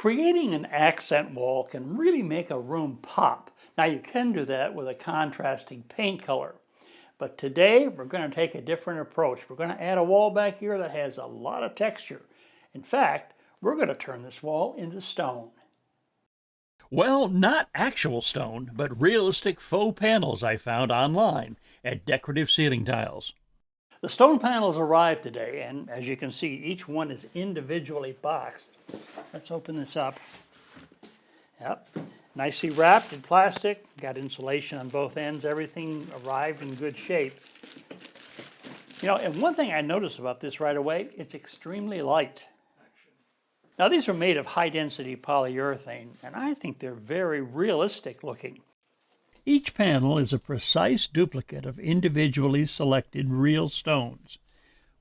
Creating an accent wall can really make a room pop. Now you can do that with a contrasting paint color. But today we're going to take a different approach. We're going to add a wall back here that has a lot of texture. In fact, we're going to turn this wall into stone. Well, not actual stone, but realistic faux panels I found online at Decorative Ceiling Tiles. The stone panels arrived today, and as you can see, each one is individually boxed. Let's open this up. Yep, nicely wrapped in plastic, got insulation on both ends, everything arrived in good shape. You know, and one thing I noticed about this right away, it's extremely light. Now these are made of high-density polyurethane, and I think they're very realistic looking. Each panel is a precise duplicate of individually selected real stones,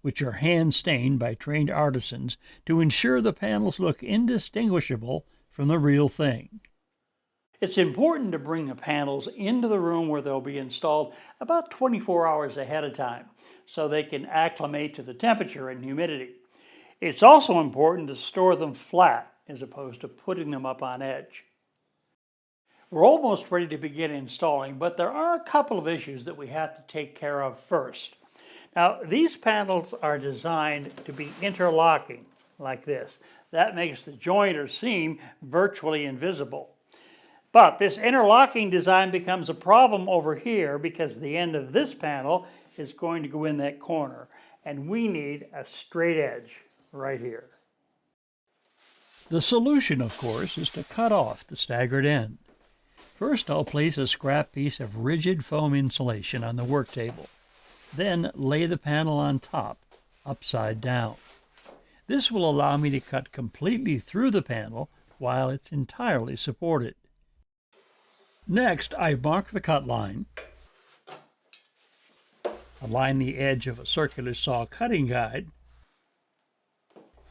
which are hand-stained by trained artisans to ensure the panels look indistinguishable from the real thing. It's important to bring the panels into the room where they'll be installed about 24 hours ahead of time, so they can acclimate to the temperature and humidity. It's also important to store them flat as opposed to putting them up on edge. We're almost ready to begin installing, but there are a couple of issues that we have to take care of first. Now, these panels are designed to be interlocking like this. That makes the joint or seam virtually invisible. But this interlocking design becomes a problem over here because the end of this panel is going to go in that corner, and we need a straight edge right here. The solution, of course, is to cut off the staggered end. First, I'll place a scrap piece of rigid foam insulation on the work table. Then lay the panel on top, upside down. This will allow me to cut completely through the panel while it's entirely supported. Next, I mark the cut line, align the edge of a circular saw cutting guide,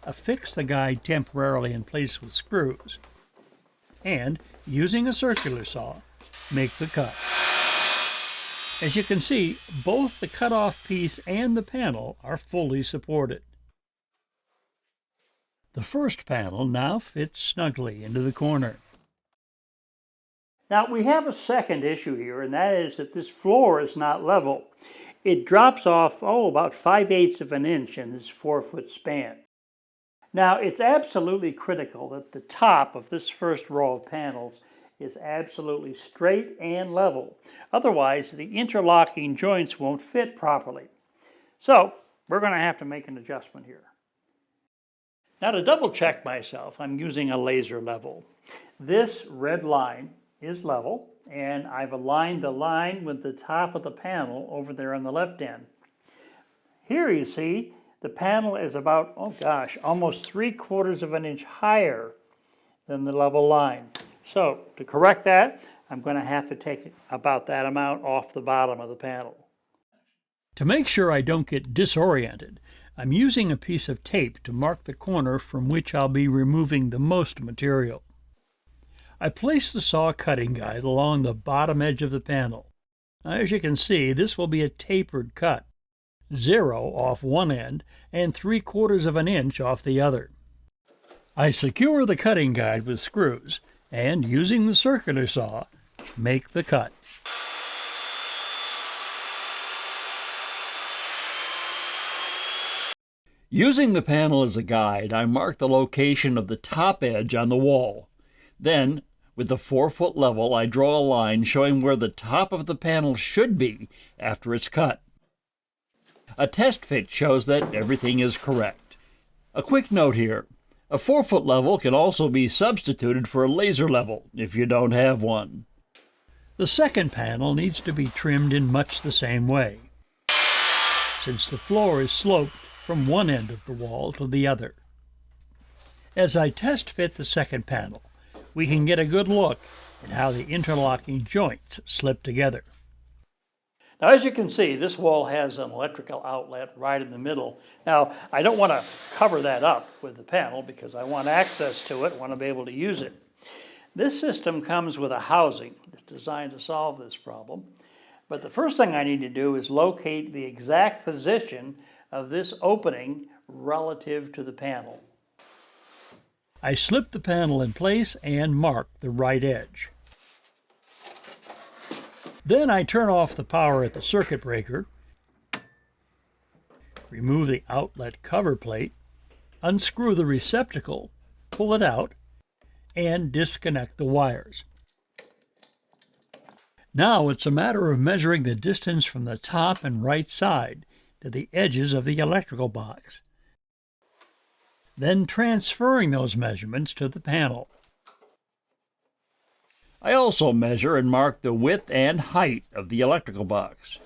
affix the guide temporarily in place with screws, and, using a circular saw, make the cut. As you can see, both the cut-off piece and the panel are fully supported. The first panel now fits snugly into the corner. Now we have a second issue here, and that is that this floor is not level. It drops off, about 5/8 of an inch in this 4-foot span. Now it's absolutely critical that the top of this first row of panels is absolutely straight and level. Otherwise, the interlocking joints won't fit properly. So we're going to have to make an adjustment here. Now to double check myself, I'm using a laser level. This red line is level, and I've aligned the line with the top of the panel over there on the left end. Here you see the panel is about, almost 3/4 of an inch higher than the level line. So to correct that, I'm going to have to take about that amount off the bottom of the panel. To make sure I don't get disoriented, I'm using a piece of tape to mark the corner from which I'll be removing the most material. I place the saw cutting guide along the bottom edge of the panel. Now, as you can see, this will be a tapered cut, 0 off one end and 3/4 of an inch off the other. I secure the cutting guide with screws and, using the circular saw, make the cut. Using the panel as a guide, I mark the location of the top edge on the wall. Then, with the 4-foot level, I draw a line showing where the top of the panel should be after it's cut. A test fit shows that everything is correct. A quick note here. A 4-foot level can also be substituted for a laser level if you don't have one. The second panel needs to be trimmed in much the same way, since the floor is sloped from one end of the wall to the other. As I test fit the second panel, we can get a good look at how the interlocking joints slip together. Now, as you can see, this wall has an electrical outlet right in the middle. Now, I don't want to cover that up with the panel because I want access to it, want to be able to use it. This system comes with a housing that's designed to solve this problem. But the first thing I need to do is locate the exact position of this opening relative to the panel. I slip the panel in place and mark the right edge. Then I turn off the power at the circuit breaker, remove the outlet cover plate, unscrew the receptacle, pull it out, and disconnect the wires. Now it's a matter of measuring the distance from the top and right side to the edges of the electrical box, then transferring those measurements to the panel. I also measure and mark the width and height of the electrical box.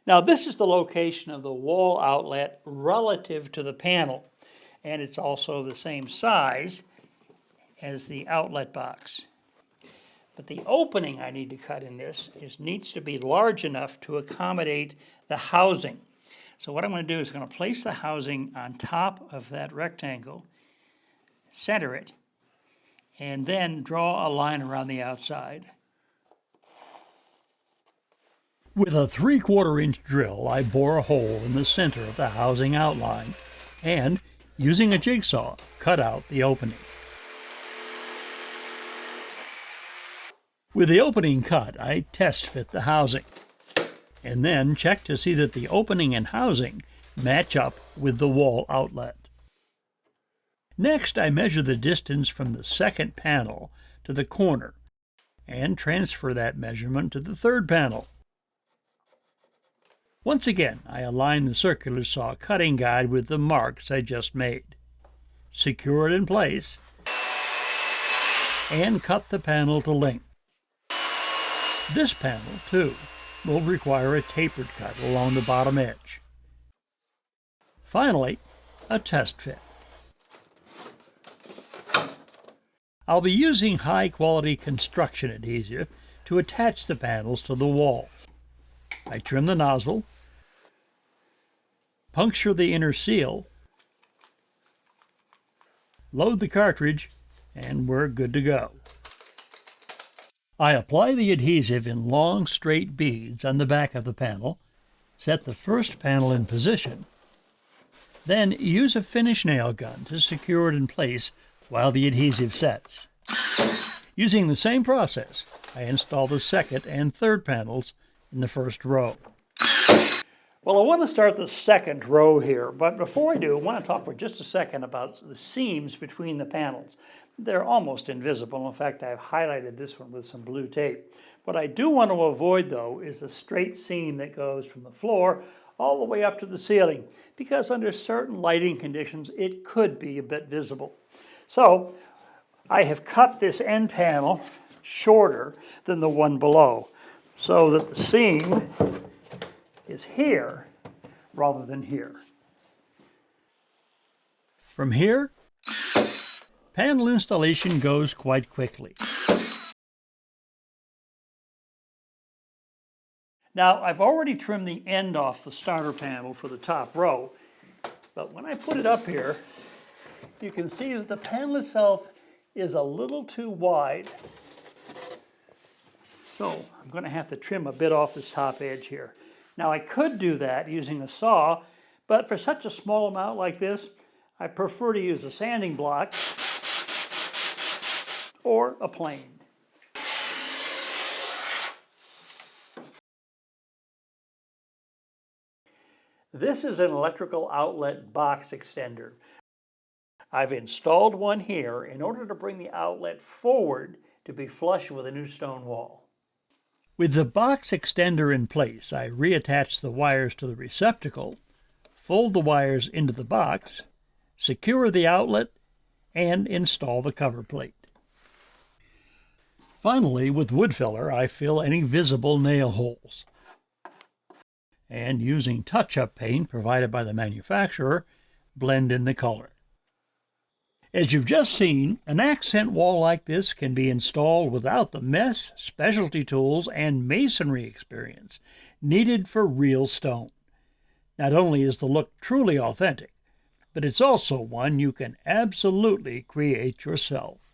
Now this is the location of the wall outlet relative to the panel, and it's also the same size as the outlet box. But the opening I need to cut in this needs to be large enough to accommodate the housing. So what I'm going to do is I'm going to place the housing on top of that rectangle, center it, and then draw a line around the outside. With a 3/4 inch drill, I bore a hole in the center of the housing outline and, using a jigsaw, cut out the opening. With the opening cut, I test fit the housing, and then check to see that the opening and housing match up with the wall outlet. Next, I measure the distance from the second panel to the corner and transfer that measurement to the third panel. Once again, I align the circular saw cutting guide with the marks I just made, secure it in place, and cut the panel to length. This panel, too, will require a tapered cut along the bottom edge. Finally, a test fit. I'll be using high-quality construction adhesive to attach the panels to the wall. I trim the nozzle, puncture the inner seal, load the cartridge, and we're good to go. I apply the adhesive in long, straight beads on the back of the panel, set the first panel in position, then use a finish nail gun to secure it in place while the adhesive sets. Using the same process, I install the second and third panels in the first row. Well, I want to start the second row here, but before I do, I want to talk for just a second about the seams between the panels. They're almost invisible. In fact, I've highlighted this one with some blue tape. What I do want to avoid, though, is a straight seam that goes from the floor all the way up to the ceiling, because under certain lighting conditions, it could be a bit visible. So, I have cut this end panel shorter than the one below, so that the seam is here rather than here. From here, panel installation goes quite quickly. Now, I've already trimmed the end off the starter panel for the top row, but when I put it up here, you can see that the panel itself is a little too wide. So I'm going to have to trim a bit off this top edge here. Now I could do that using a saw, but for such a small amount like this, I prefer to use a sanding block or a plane. This is an electrical outlet box extender. I've installed one here in order to bring the outlet forward to be flush with a new stone wall. With the box extender in place, I reattach the wires to the receptacle, fold the wires into the box, secure the outlet, and install the cover plate. Finally, with wood filler, I fill any visible nail holes. And using touch-up paint provided by the manufacturer, blend in the color. As you've just seen, an accent wall like this can be installed without the mess, specialty tools, and masonry experience needed for real stone. Not only is the look truly authentic, but it's also one you can absolutely create yourself.